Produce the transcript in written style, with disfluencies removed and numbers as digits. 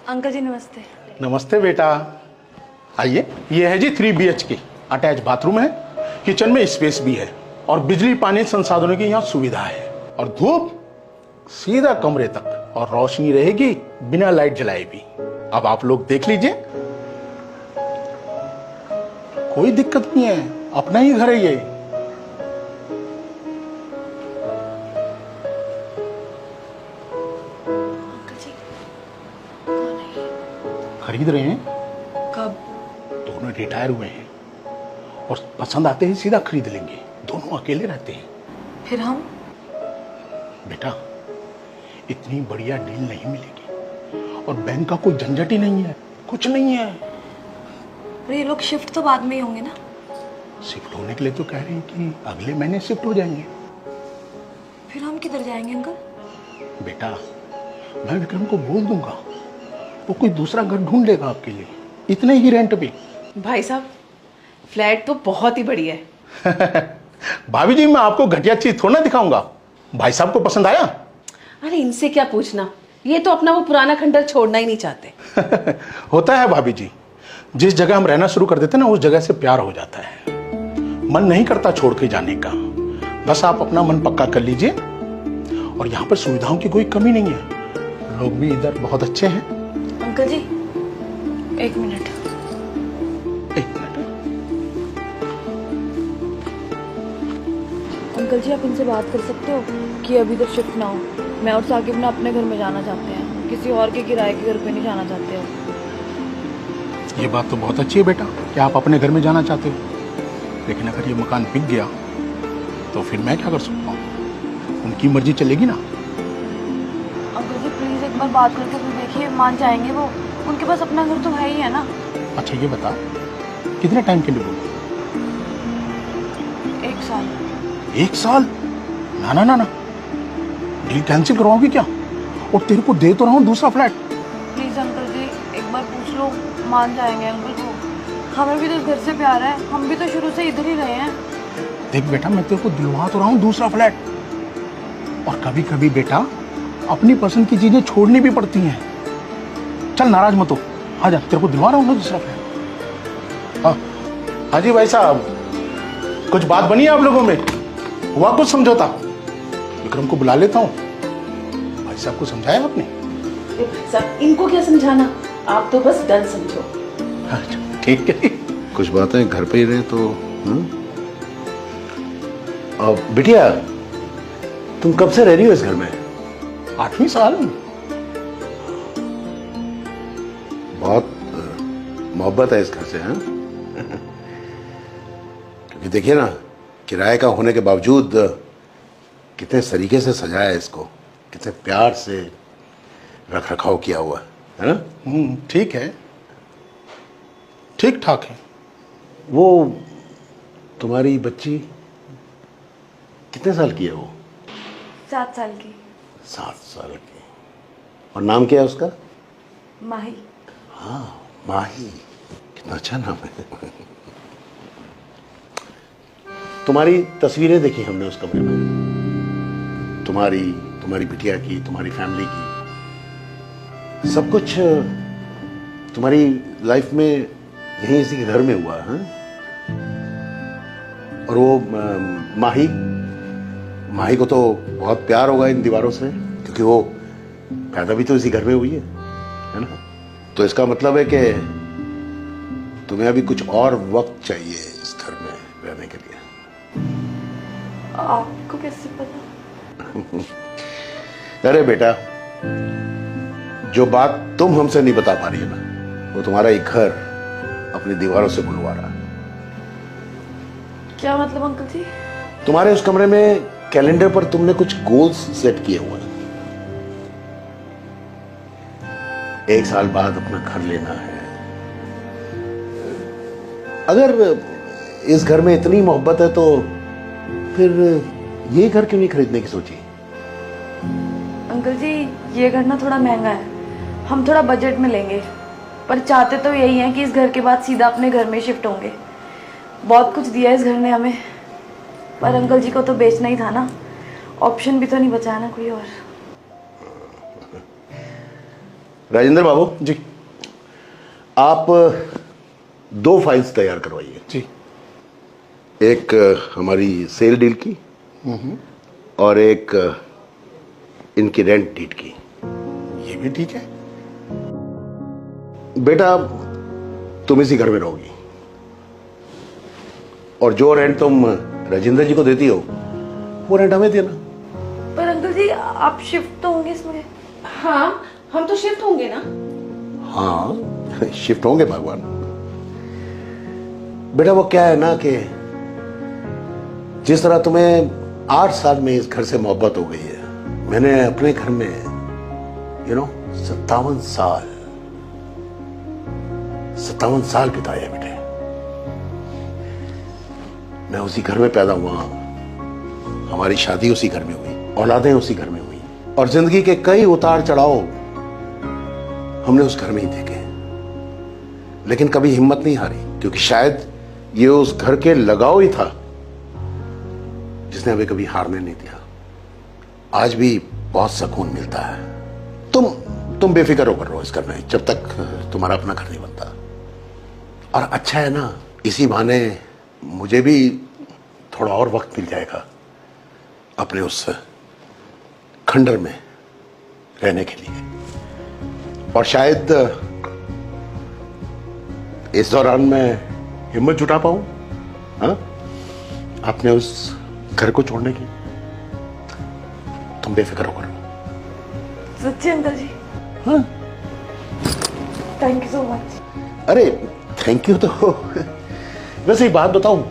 Uncle जी नमस्ते। नमस्ते बेटा, आइए। ये है जी 3 BHK, अटैच बाथरूम है, किचन में स्पेस भी है और बिजली पानी संसाधनों की यहाँ सुविधा है और धूप सीधा कमरे तक और रोशनी रहेगी बिना लाइट जलाए भी। अब आप लोग देख लीजिए, कोई दिक्कत नहीं है, अपना ही घर है ये। अंकल जी कौन है ये? खरीद रहे हैं, कब? दोनों रिटायर हुए हैं और पसंद आते ही सीधा खरीद लेंगे। दोनों अकेले रहते हैं। फिर हम? बेटा, इतनी बढ़िया डील नहीं मिलेगी और बैंक का कोई झंझट ही नहीं है, कुछ नहीं है। पर ये लोग शिफ्ट तो बाद में ही होंगे ना? शिफ्ट होने के लिए तो कह रहे हैं कि अगले महीने शिफ्ट हो जाएंगे। फिर हम किधर जाएंगे अंकल? बेटा, मैं विक्रम को बोल दूंगा, वो कोई दूसरा घर ढूंढ लेगा आपके लिए, इतने ही रेंट पे। भाई साहब, फ्लैट तो बहुत ही बढ़िया है। भाभी जी, मैं आपको घटिया चीज थोड़ा ना दिखाऊंगा। भाई साहब को पसंद आया? अरे इनसे क्या पूछना, ये तो अपना वो पुराना खंडर छोड़ना ही नहीं चाहते। होता है भाभी जी, जिस जगह हम रहना शुरू कर देते हैं ना, उस जगह से प्यार हो जाता है, मन नहीं करता छोड़ के जाने का। बस आप अपना मन पक्का कर लीजिए और यहाँ पर सुविधाओं की कोई कमी नहीं है, लोग भी इधर बहुत अच्छे हैं। अंकल जी एक मिनट। अंकल जी आप इनसे बात कर सकते हो कि अभी तक शिफ्ट ना हो। मैं और साकिब ना अपने घर में जाना चाहते हैं, किसी और के किराए के घर पे नहीं जाना चाहते हो। ये बात तो बहुत अच्छी है बेटा कि आप अपने घर में जाना चाहते हो, लेकिन अगर ये मकान बिक गया तो फिर मैं क्या कर सकता हूँ? उनकी मर्जी चलेगी ना। अंकल जी प्लीज एक बार बात करके तो देखिए, मान जाएंगे वो। उनके पास अपना घर तो है ही है ना। अच्छा ये बता, कितने टाइम के लिए बोल? 1 साल। 1 साल? ना ना ना ना, डील कैंसिल करवाओगी क्या? और तेरे को दे तो रहा हूँ दूसरा फ्लैट। प्लीज अंकल जी एक बार पूछ लो, मान जाएंगे अंकल को। हमें भी तो इस घर से प्यार है, हम भी तो शुरू से इधर ही रहे हैं। देख बेटा, मैं तेरे को दिलवा तो रहा हूँ दूसरा फ्लैट, और कभी कभी बेटा अपनी पसंद की चीजें छोड़नी भी पड़ती हैं। चल नाराज मत हो, आजा, तेरे को दिलवा रहा हूँ ना दूसरा फ्लैट। हाँ जी भाई साहब, कुछ बात बनी है आप लोगों में? हुआ कुछ समझौता? विक्रम को बुला लेता हूँ। भाई साहब को समझाया आपने? भाई साहब इनको क्या समझाना, आप तो बस डन समझो। अच्छा ठीक है। कुछ बातें घर पे ही रहे तो। बिटिया, तुम कब से रह रही हो इस घर में? 8वीं साल। बहुत मोहब्बत है इस घर से, हाँ? क्योंकि देखिए ना, किराए का होने के बावजूद कितने तरीके से सजाया है इसको, कितने प्यार से रख रखाव किया हुआ है ना? ठीक है, ठीक ठाक है। वो तुम्हारी बच्ची कितने साल की है वो? 7 साल की। 7 साल की। और नाम क्या है उसका? माही। हाँ, माही, कितना अच्छा नाम है। तुम्हारी तस्वीरें देखी हमने उस कमरे में, तुम्हारी बिटिया की, तुम्हारी फैमिली की, सब कुछ तुम्हारी लाइफ में यहीं इसी के घर में हुआ है। और वो माही को तो बहुत प्यार होगा इन दीवारों से, क्योंकि वो पैदा भी तो इसी घर में हुई है ना? तो इसका मतलब है कि तुम्हें अभी कुछ और वक्त चाहिए इस घर में रहने के लिए। आपको कैसे पता? अरे बेटा, जो बात तुम हमसे नहीं बता पा रही है ना, वो तुम्हारा एक घर अपनी दीवारों से बुलवा रहा है। क्या मतलब अंकल जी? तुम्हारे उस कमरे में कैलेंडर पर तुमने कुछ गोल्स सेट किए हुए हैं। 1 साल बाद अपना घर लेना है। अगर इस घर में इतनी मोहब्बत है तो फिर ये घर क्यों नहीं खरीदने की सोची? अंकल जी ये घर ना थोड़ा महंगा है, हम थोड़ा बजट में लेंगे, पर चाहते तो यही है कि इस घर के बाद सीधा अपने घर में शिफ्ट होंगे। बहुत कुछ दिया इस घर ने हमें, पर अंकल जी को तो बेचना ही था ना, ऑप्शन भी तो नहीं बचा ना कोई और। राजेंद्र बाबू जी आप 2 फाइल्स तैयार करवाइए। जी। एक हमारी सेल डील की और एक इनकी रेंट डीड की। ये भी ठीक है। बेटा तुम इसी घर में रहोगी और जो रेंट तुम राजेंद्र जी को देती हो वो रेंट हमें देना। पर अंकल जी आप शिफ्ट तो होंगे इसमें। हाँ, हम तो शिफ्ट होंगे ना। हाँ शिफ्ट होंगे भगवान। बेटा वो क्या है ना कि जिस तरह तुम्हें 8 साल में इस घर से मोहब्बत हो गई है, मैंने अपने घर में 57 साल बिताए हैं बेटे। मैं उसी घर में पैदा हुआ, हमारी शादी उसी घर में हुई, औलादें उसी घर में हुई और जिंदगी के कई उतार चढ़ाव हमने उस घर में ही देखे। लेकिन कभी हिम्मत नहीं हारी, क्योंकि शायद ये उस घर के लगाव ही था जिसने हमें कभी हारने नहीं दिया। आज भी बहुत सुकून मिलता है। तुम बेफिक्र होकर रहो इस घर में जब तक तुम्हारा अपना घर नहीं बनता। और अच्छा है ना, इसी बहाने मुझे भी थोड़ा और वक्त मिल जाएगा अपने उस खंडर में रहने के लिए। और शायद इस दौरान मैं हिम्मत जुटा पाऊं, हाँ, अपने उस घर को छोड़ने की। तुम बेफिक्र होकर रहो। सच्ची अंकल जी? हाँ। Thank you so much. अरे थैंक यू तो वैसे ही बात बताऊं,